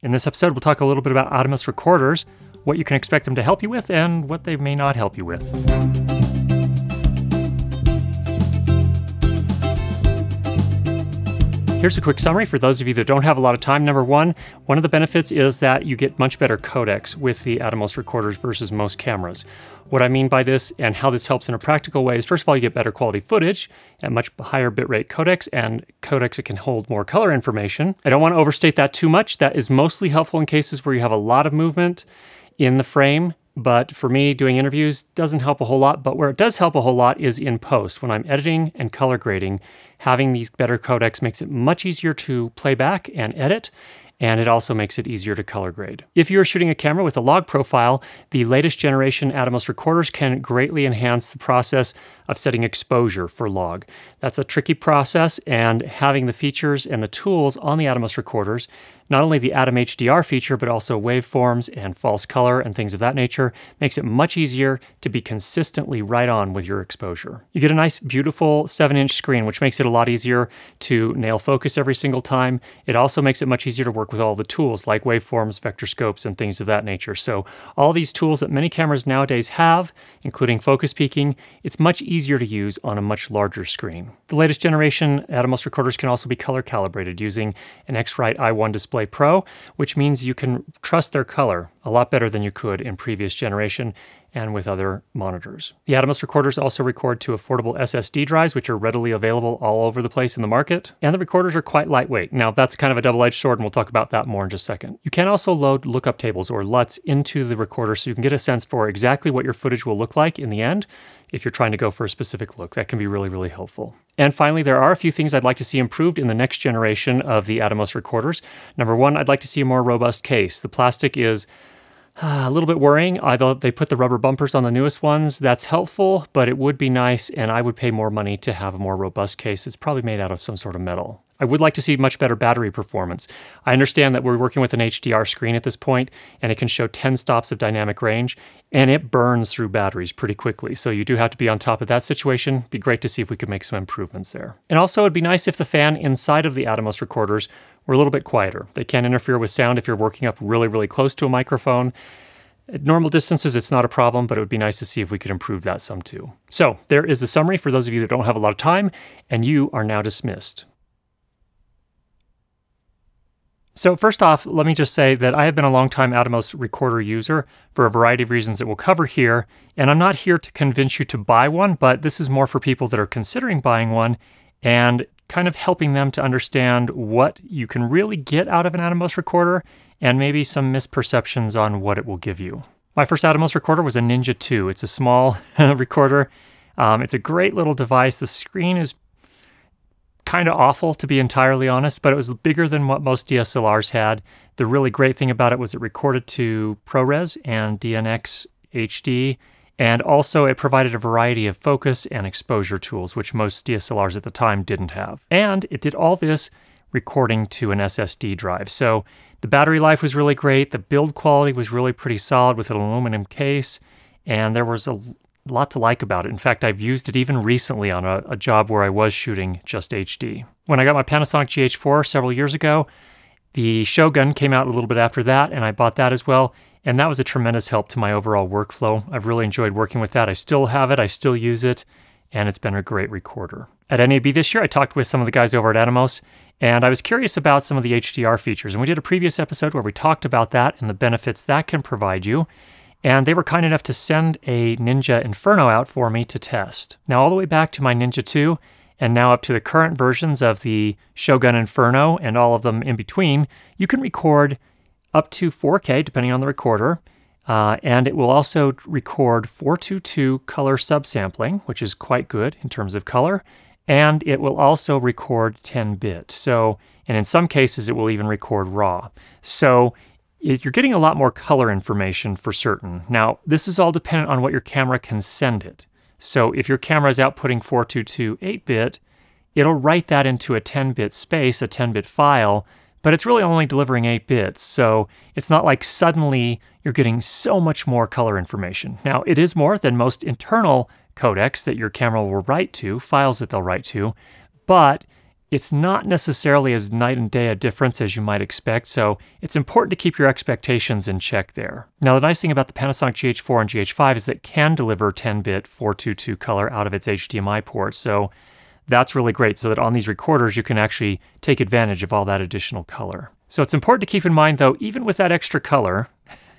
In this episode, we'll talk a little bit about Atomos recorders, what you can expect them to help you with, and what they may not help you with. Here's a quick summary for those of you that don't have a lot of time. Number one of the benefits is that you get much better codecs with the Atomos recorders versus most cameras. What I mean by this and how this helps in a practical way is, first of all, you get better quality footage at much higher bitrate codecs and codecs that can hold more color information. I don't want to overstate that too much. That is mostly helpful in cases where you have a lot of movement in the frame. But for me, doing interviews doesn't help a whole lot. But where it does help a whole lot is in post. When I'm editing and color grading, having these better codecs makes it much easier to play back and edit. And it also makes it easier to color grade. If you're shooting a camera with a log profile, the latest generation Atomos recorders can greatly enhance the process of setting exposure for log. That's a tricky process, and having the features and the tools on the Atomos recorders, not only the Atom HDR feature, but also waveforms and false color and things of that nature, makes it much easier to be consistently right on with your exposure. You get a nice, beautiful 7-inch screen, which makes it a lot easier to nail focus every single time. It also makes it much easier to work with all the tools like waveforms, vector scopes, and things of that nature. So all these tools that many cameras nowadays have, including focus peaking, it's much easier to use on a much larger screen. The latest generation Atomos recorders can also be color calibrated using an X-Rite i1 Display Pro, which means you can trust their color a lot better than you could in previous generation and with other monitors. The Atomos recorders also record to affordable SSD drives, which are readily available all over the place in the market. And the recorders are quite lightweight. Now, that's kind of a double-edged sword, and we'll talk about that more in just a second. You can also load lookup tables or LUTs into the recorder so you can get a sense for exactly what your footage will look like in the end if you're trying to go for a specific look. That can be really, really helpful. And finally, there are a few things I'd like to see improved in the next generation of the Atomos recorders. Number one, I'd like to see a more robust case. The plastic is a little bit worrying. Although they put the rubber bumpers on the newest ones, that's helpful, but it would be nice, and I would pay more money to have a more robust case. It's probably made out of some sort of metal. I would like to see much better battery performance. I understand that we're working with an HDR screen at this point, and it can show 10 stops of dynamic range, and it burns through batteries pretty quickly. So you do have to be on top of that situation. It'd be great to see if we could make some improvements there. And also, it'd be nice if the fan inside of the Atomos recorders were a little bit quieter. They can interfere with sound if you're working up really, really close to a microphone. At normal distances, it's not a problem, but it would be nice to see if we could improve that some too. So there is the summary for those of you that don't have a lot of time, and you are now dismissed. So first off, let me just say that I have been a long-time Atomos recorder user for a variety of reasons that we'll cover here, and I'm not here to convince you to buy one, but this is more for people that are considering buying one and kind of helping them to understand what you can really get out of an Atomos recorder and maybe some misperceptions on what it will give you. My first Atomos recorder was a Ninja II. It's a small recorder. It's a great little device. The screen is kind of awful, to be entirely honest, but it was bigger than what most DSLRs had. The really great thing about it was it recorded to ProRes and DNX HD, and also it provided a variety of focus and exposure tools, which most DSLRs at the time didn't have. And it did all this recording to an SSD drive. So the battery life was really great. The build quality was really pretty solid with an aluminum case, and there was a lot to like about it. In fact, I've used it even recently on a job where I was shooting just HD. When I got my Panasonic GH4 several years ago, the Shogun came out a little bit after that, and I bought that as well, and that was a tremendous help to my overall workflow. I've really enjoyed working with that. I still have it, I still use it, and it's been a great recorder. At NAB this year, I talked with some of the guys over at Atomos, and I was curious about some of the HDR features, and we did a previous episode where we talked about that and the benefits that can provide you. And they were kind enough to send a Ninja Inferno out for me to test. Now, all the way back to my Ninja II, and now up to the current versions of the Shogun Inferno and all of them in between, you can record up to 4K, depending on the recorder, and it will also record 422 color subsampling, which is quite good in terms of color, and it will also record 10-bit. So, and in some cases, it will even record RAW. So, you're getting a lot more color information for certain. Now, this is all dependent on what your camera can send it. So if your camera is outputting 422 8-bit, it'll write that into a 10-bit space, a 10-bit file, but it's really only delivering 8 bits. So it's not like suddenly you're getting so much more color information. Now, it is more than most internal codecs that your camera will write to, files that they'll write to, but it's not necessarily as night and day a difference as you might expect, so it's important to keep your expectations in check there. Now, the nice thing about the Panasonic GH4 and GH5 is that it can deliver 10-bit 422 color out of its HDMI port, so that's really great, so that on these recorders you can actually take advantage of all that additional color. So it's important to keep in mind, though, even with that extra color,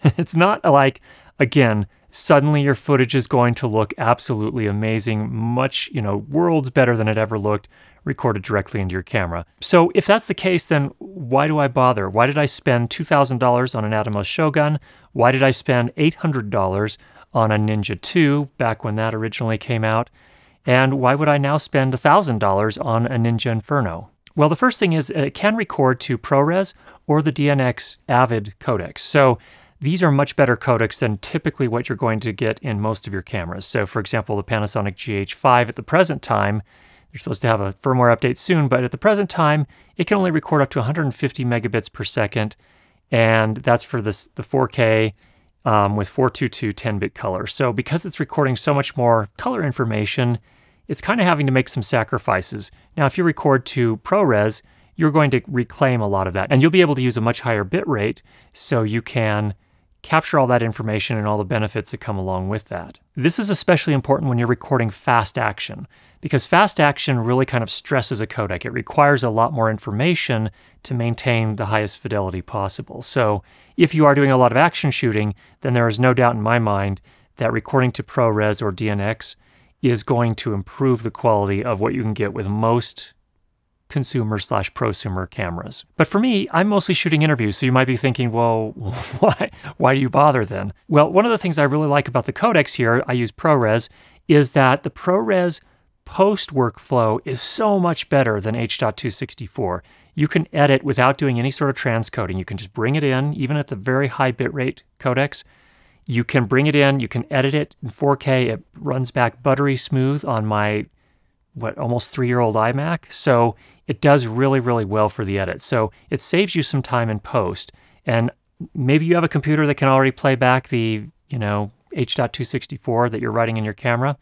it's not like, again, suddenly your footage is going to look absolutely amazing, much, worlds better than it ever looked, recorded directly into your camera. So if that's the case, then why do I bother? Why did I spend $2,000 on an Atomos Shogun? Why did I spend $800 on a Ninja II back when that originally came out? And why would I now spend $1,000 on a Ninja Inferno? Well, the first thing is it can record to ProRes or the DNX Avid codecs. So these are much better codecs than typically what you're going to get in most of your cameras. So for example, the Panasonic GH5 at the present time, you're supposed to have a firmware update soon, but at the present time, it can only record up to 150 megabits per second, and that's for the 4K with 422 10-bit color. So because it's recording so much more color information, it's kind of having to make some sacrifices. Now, if you record to ProRes, you're going to reclaim a lot of that, and you'll be able to use a much higher bit rate, so you can capture all that information and all the benefits that come along with that. This is especially important when you're recording fast action, because fast action really kind of stresses a codec. It requires a lot more information to maintain the highest fidelity possible. So if you are doing a lot of action shooting, then there is no doubt in my mind that recording to ProRes or DNX is going to improve the quality of what you can get with most consumer/prosumer cameras. But for me, I'm mostly shooting interviews, so you might be thinking, well, why do you bother then? Well, one of the things I really like about the codecs here, I use ProRes, is that the ProRes post workflow is so much better than H.264. You can edit without doing any sort of transcoding. You can just bring it in, even at the very high bitrate codecs. You can bring it in, you can edit it in 4K. It runs back buttery smooth on my, almost 3-year-old iMac. So it does really, really well for the edit. So it saves you some time in post. And maybe you have a computer that can already play back the, H.264 that you're writing in your camera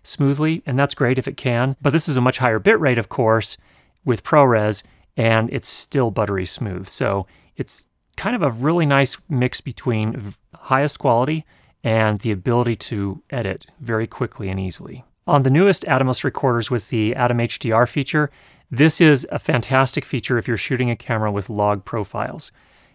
smoothly, and that's great if it can. But this is a much higher bit rate, of course, with ProRes, and it's still buttery smooth. So it's kind of a really nice mix between highest quality and the ability to edit very quickly and easily. On the newest Atomos recorders with the Atom HDR feature, this is a fantastic feature if you're shooting a camera with log profiles.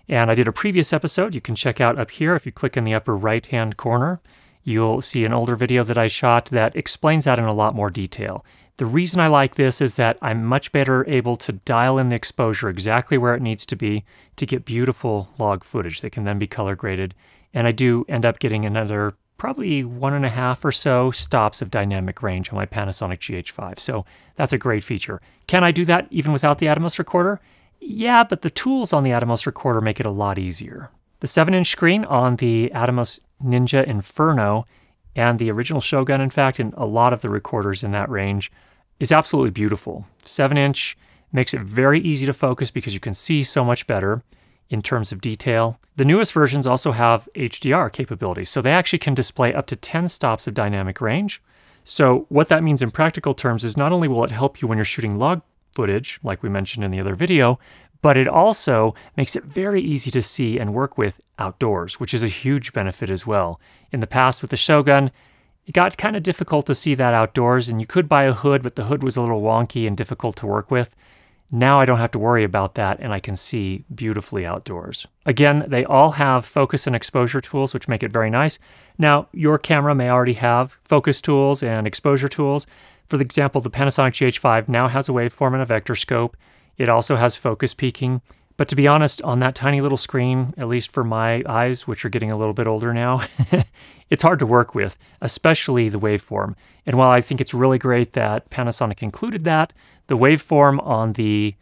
And I did a previous episode you can check out up here. If you click in the upper right-hand corner, you'll see an older video that I shot that explains that in a lot more detail. The reason I like this is that I'm much better able to dial in the exposure exactly where it needs to be to get beautiful log footage that can then be color graded. And I do end up getting another probably 1.5 or so stops of dynamic range on my Panasonic GH5. So that's a great feature. Can I do that even without the Atomos recorder? Yeah, but the tools on the Atomos recorder make it a lot easier. The 7-inch screen on the Atomos Ninja Inferno and the original Shogun, in fact, and a lot of the recorders in that range, is absolutely beautiful. 7-inch makes it very easy to focus because you can see so much better in terms of detail. The newest versions also have HDR capabilities, so they actually can display up to 10 stops of dynamic range. So what that means in practical terms is not only will it help you when you're shooting log footage, like we mentioned in the other video, but it also makes it very easy to see and work with outdoors, which is a huge benefit as well. In the past with the Shogun, it got kind of difficult to see that outdoors, and you could buy a hood, but the hood was a little wonky and difficult to work with. Now I don't have to worry about that, and I can see beautifully outdoors. Again, they all have focus and exposure tools, which make it very nice. Now, your camera may already have focus tools and exposure tools. For example, the Panasonic GH5 now has a waveform and a vector scope. It also has focus peaking. But to be honest, on that tiny little screen, at least for my eyes, which are getting a little bit older now, it's hard to work with, especially the waveform. And while I think it's really great that Panasonic included that, the waveform on the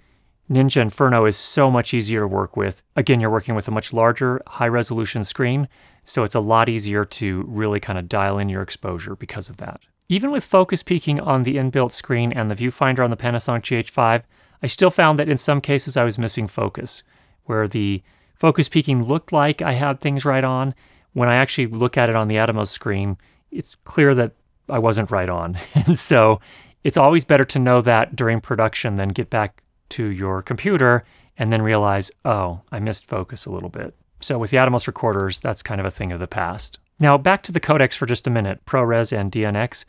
Ninja Inferno is so much easier to work with. Again, you're working with a much larger, high-resolution screen, so it's a lot easier to really kind of dial in your exposure because of that. Even with focus peaking on the inbuilt screen and the viewfinder on the Panasonic GH5, I still found that in some cases I was missing focus, where the focus peaking looked like I had things right on. When I actually look at it on the Atomos screen, it's clear that I wasn't right on. And so It's always better to know that during production than get back to your computer and then realize, oh, I missed focus a little bit. So with the Atomos recorders, that's kind of a thing of the past. Now back to the codecs for just a minute, ProRes and DNX.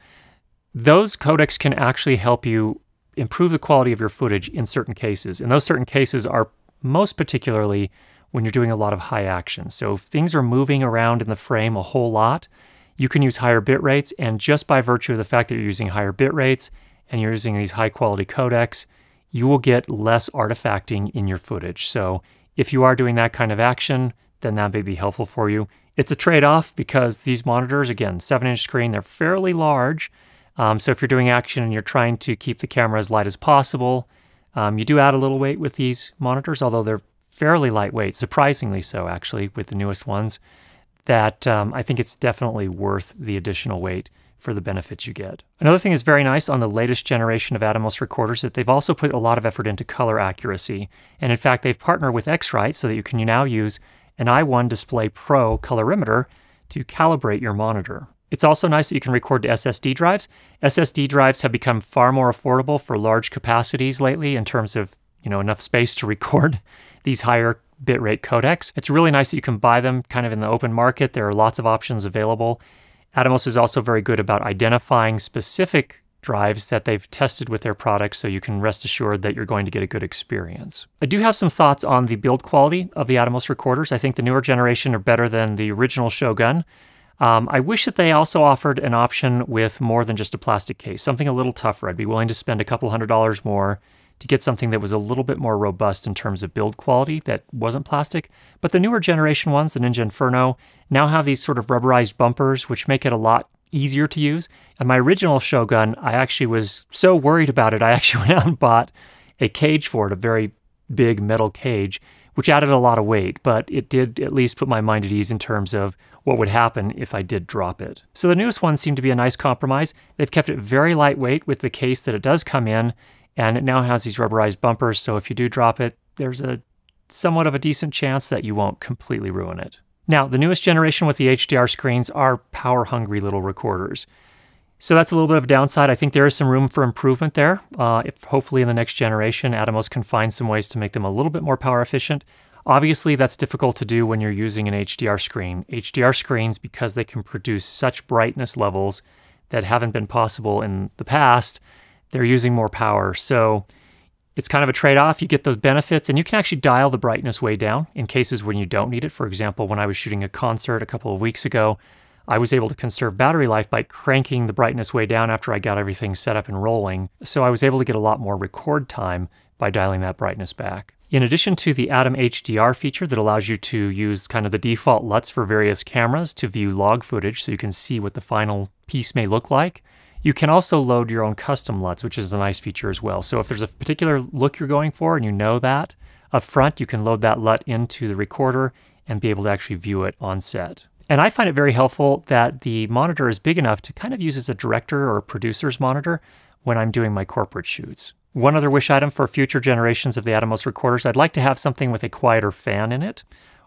Those codecs can actually help you improve the quality of your footage in certain cases. And those certain cases are most particularly when you're doing a lot of high action. So if things are moving around in the frame a whole lot, you can use higher bit rates, and just by virtue of the fact that you're using higher bit rates and you're using these high quality codecs, you will get less artifacting in your footage. So if you are doing that kind of action, then that may be helpful for you. It's a trade-off because these monitors, again, 7-inch screen, they're fairly large. So if you're doing action and you're trying to keep the camera as light as possible, you do add a little weight with these monitors, although they're fairly lightweight, surprisingly so actually with the newest ones, that I think it's definitely worth the additional weight for the benefits you get. Another thing that's very nice on the latest generation of Atomos recorders is that they've also put a lot of effort into color accuracy. And in fact, they've partnered with X-Rite so that you can now use an i1 Display Pro colorimeter to calibrate your monitor. It's also nice that you can record to SSD drives. SSD drives have become far more affordable for large capacities lately in terms of, enough space to record these higher bitrate codecs. It's really nice that you can buy them kind of in the open market. There are lots of options available. Atomos is also very good about identifying specific drives that they've tested with their products, so you can rest assured that you're going to get a good experience. I do have some thoughts on the build quality of the Atomos recorders. I think the newer generation are better than the original Shogun. I wish that they also offered an option with more than just a plastic case, something a little tougher. I'd be willing to spend a couple $100 more to get something that was a little bit more robust in terms of build quality that wasn't plastic. But the newer generation ones, the Ninja Inferno, now have these sort of rubberized bumpers, which make it a lot easier to use. And my original Shogun, I actually was so worried about it, I actually went out and bought a cage for it, a very big metal cage, which added a lot of weight, but it did at least put my mind at ease in terms of what would happen if I did drop it. So the newest ones seem to be a nice compromise. They've kept it very lightweight with the case that it does come in, and it now has these rubberized bumpers, so if you do drop it, there's a somewhat of a decent chance that you won't completely ruin it. Now, the newest generation with the HDR screens are power-hungry little recorders. So that's a little bit of a downside. I think there is some room for improvement there. If hopefully in the next generation, Atomos can find some ways to make them a little bit more power efficient. Obviously, that's difficult to do when you're using an HDR screen. HDR screens, because they can produce such brightness levels that haven't been possible in the past, they're using more power. So it's kind of a trade-off. You get those benefits, and you can actually dial the brightness way down in cases when you don't need it. For example, when I was shooting a concert a couple of weeks ago, I was able to conserve battery life by cranking the brightness way down after I got everything set up and rolling. So I was able to get a lot more record time by dialing that brightness back. In addition to the Atom HDR feature that allows you to use kind of the default LUTs for various cameras to view log footage so you can see what the final piece may look like, you can also load your own custom LUTs, which is a nice feature as well. So if there's a particular look you're going for and you know that up front, you can load that LUT into the recorder and be able to actually view it on set. And I find it very helpful that the monitor is big enough to kind of use as a director or a producer's monitor when I'm doing my corporate shoots. One other wish item for future generations of the Atomos recorders, I'd like to have something with a quieter fan in it,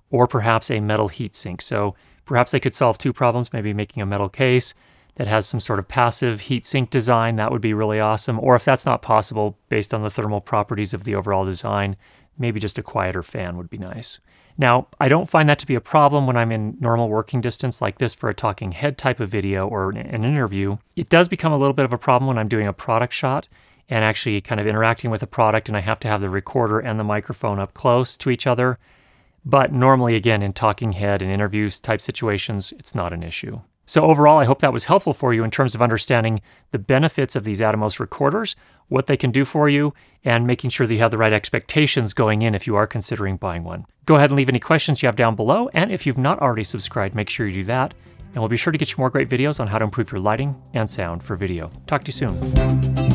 or perhaps a metal heatsink. So perhaps they could solve two problems, maybe making a metal case that has some sort of passive heatsink design. That would be really awesome. Or if that's not possible, based on the thermal properties of the overall design, maybe just a quieter fan would be nice. Now, I don't find that to be a problem when I'm in normal working distance like this for a talking head type of video or an interview. It does become a little bit of a problem when I'm doing a product shot and actually kind of interacting with a product, and I have to have the recorder and the microphone up close to each other. But normally, again, in talking head and interviews type situations, it's not an issue. So overall, I hope that was helpful for you in terms of understanding the benefits of these Atomos recorders, what they can do for you, and making sure that you have the right expectations going in if you are considering buying one. Go ahead and leave any questions you have down below, and if you've not already subscribed, make sure you do that, and we'll be sure to get you more great videos on how to improve your lighting and sound for video. Talk to you soon.